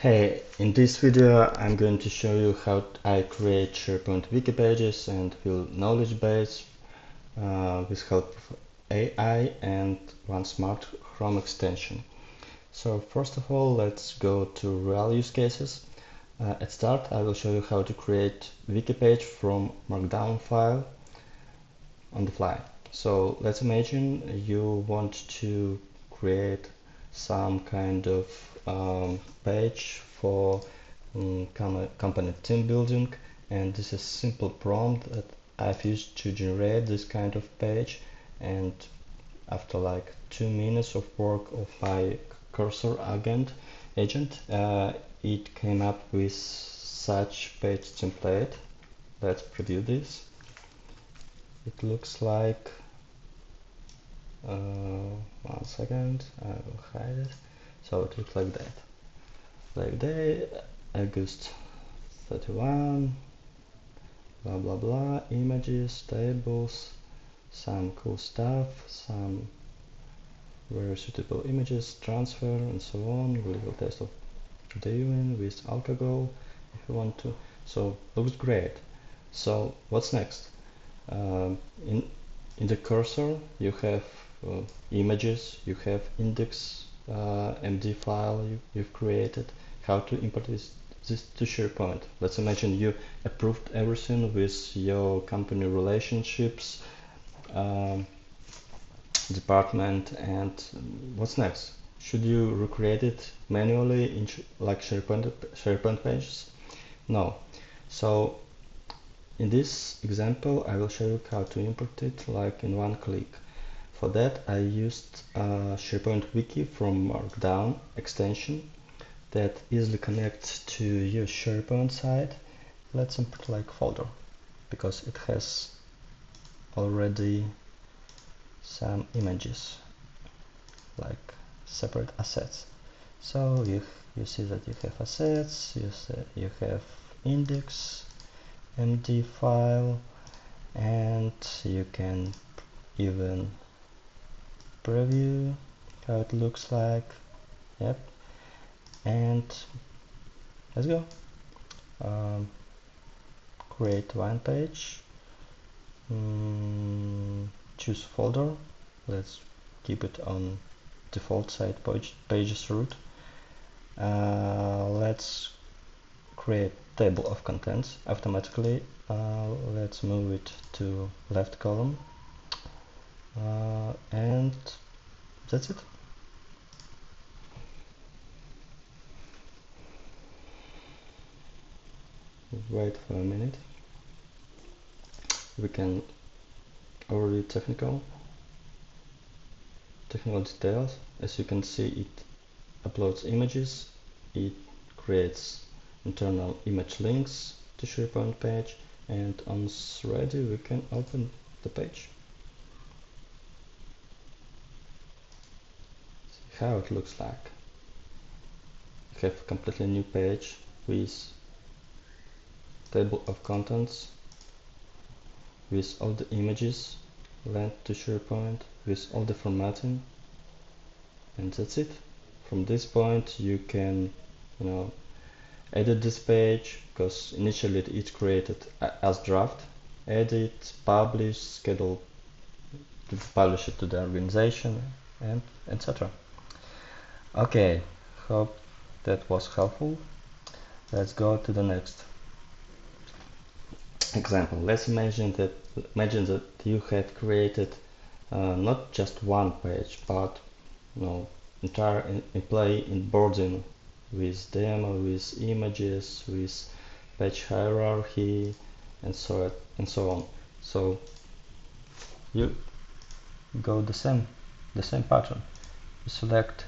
Hey, in this video I'm going to show you how I create SharePoint Wiki pages and build knowledge base with help of AI and one smart Chrome extension. So first of all, let's go to real use cases. At start, I will show you how to create Wiki page from Markdown file on the fly. So let's imagine you want to create some kind of page for company team building, and this is simple prompt that I've used to generate this kind of page, and after like 2 minutes of work of my cursor agent, it came up with such page template. Let's preview this. It looks like 1 second, I will hide it. So it looks like that. Like day, August 31, blah blah blah, images, tables, some cool stuff, some very suitable images, transfer and so on, legal test of doing with alcohol if you want to. So looks great. So what's next? In the cursor you have images, you have index MD file you've created. How to import this to SharePoint? Let's imagine you approved everything with your company relationships department, and what's next? Should you recreate it manually in like SharePoint pages? No. So in this example, I will show you how to import it like in one click. For that, I used SharePoint Wiki from Markdown extension that easily connects to your SharePoint site. Let's import like folder because it has already some images like separate assets. So you see that you have assets, you have index MD file, and you can even preview how it looks like. Yep. And let's go. Create one page. Choose folder. Let's keep it on default site pages root. Let's create table of contents automatically. Let's move it to left column, and that's it. Wait for a minute. We can overview technical details. As you can see, it uploads images, it creates internal image links to SharePoint page, and once ready we can open the page. See how it looks like. We have a completely new page with table of contents, with all the images linked to SharePoint, with all the formatting, and that's it. From this point you can edit this page, because initially it's created as draft, edit, publish, schedule to publish it to the organization, and etc. Okay, hope that was helpful. Let's go to the next example. Let's imagine that you had created not just one page, but entire employee onboarding with demo, with images, with page hierarchy, and so on. So you go the same pattern. You select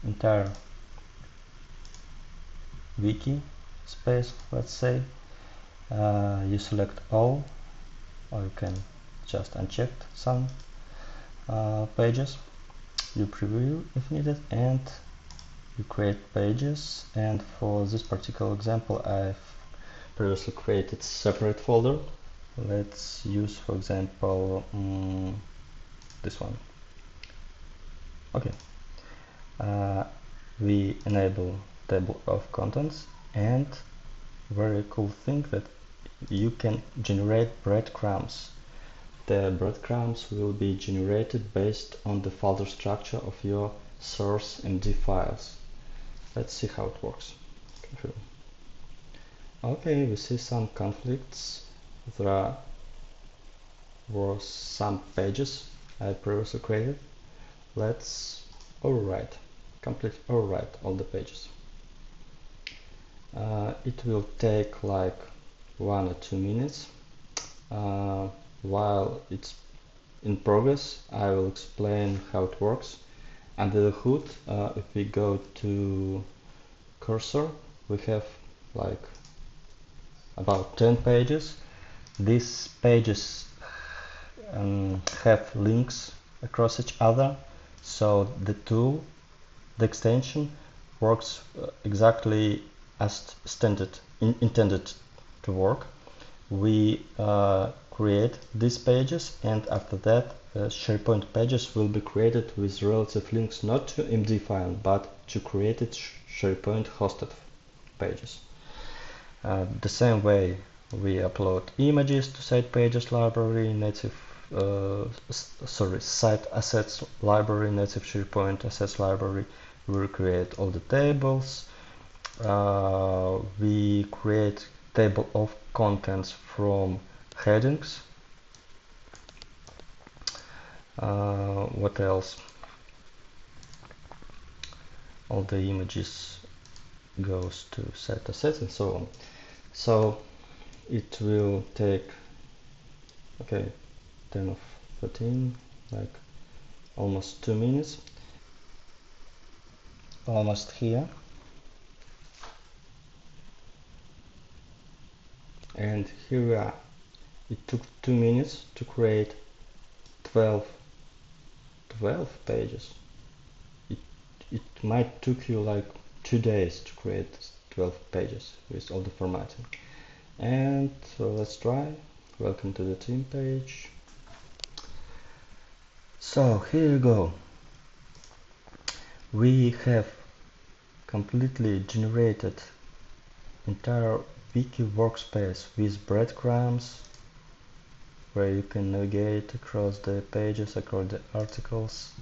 entire wiki space, let's say. You select all, or you can just uncheck some pages. You preview if needed, and you create pages. And for this particular example, I've previously created separate folder. Let's use, for example, this one. Okay. We enable table of contents, and very cool thing that you can generate breadcrumbs. The breadcrumbs will be generated based on the folder structure of your source MD files. Let's see how it works. Okay, we see some conflicts. There were some pages I previously created. Let's overwrite, completely overwrite all the pages. It will take like 1 or 2 minutes. While it's in progress, I will explain how it works. Under the hood, if we go to cursor, we have like about 10 pages. These pages have links across each other, so the tool, the extension, works exactly as intended to work. We create these pages, and after that SharePoint pages will be created with relative links not to MD file but to created SharePoint hosted pages. The same way we upload images to Site Pages library, Site Assets library, native SharePoint Assets library. We create all the tables. We create table of contents from headings. What else? All the images goes to Site Assets and so on. So it will take 10 of 13, like almost 2 minutes. Almost here. And here we are. It took 2 minutes to create 12 pages. It might took you like 2 days to create 12 pages with all the formatting. And so let's try. Welcome to the team page. So here you go. We have completely generated entire wiki workspace with breadcrumbs where you can navigate across the pages, across the articles,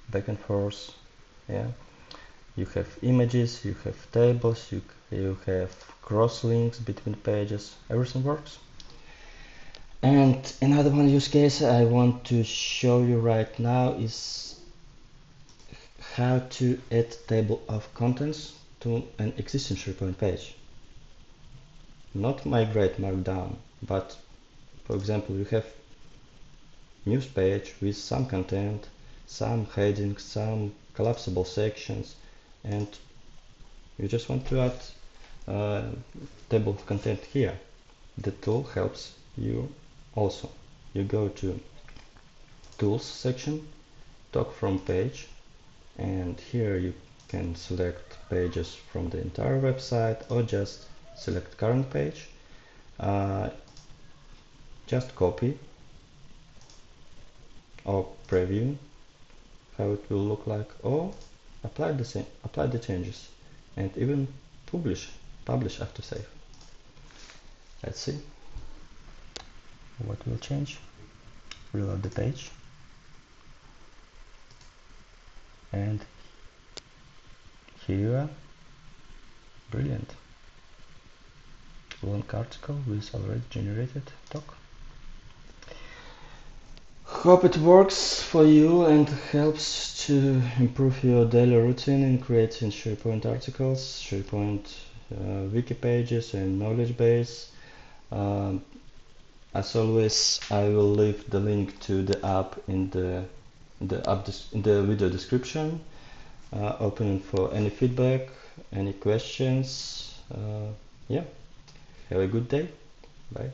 back and forth. Yeah, you have images, you have tables, you have cross links between pages. Everything works. And another one use case I want to show you right now is how to add table of contents to an existing SharePoint page. Not migrate Markdown, but for example, you have news page with some content, some headings, some collapsible sections, and you just want to add a table of content here. The tool helps you also. You go to Tools section, TOC from page, and here you can select pages from the entire website or just select current page. Just copy or preview how it will look like, or apply the changes and even publish after save. Let's see what will change. Reload the page, and here you are. Brilliant. Long article with already generated TOC. Hope it works for you and helps to improve your daily routine in creating SharePoint articles, SharePoint wiki pages and knowledge base. As always, I will leave the link to the app in the video description. Open for any feedback, any questions. Yeah, have a good day. Bye.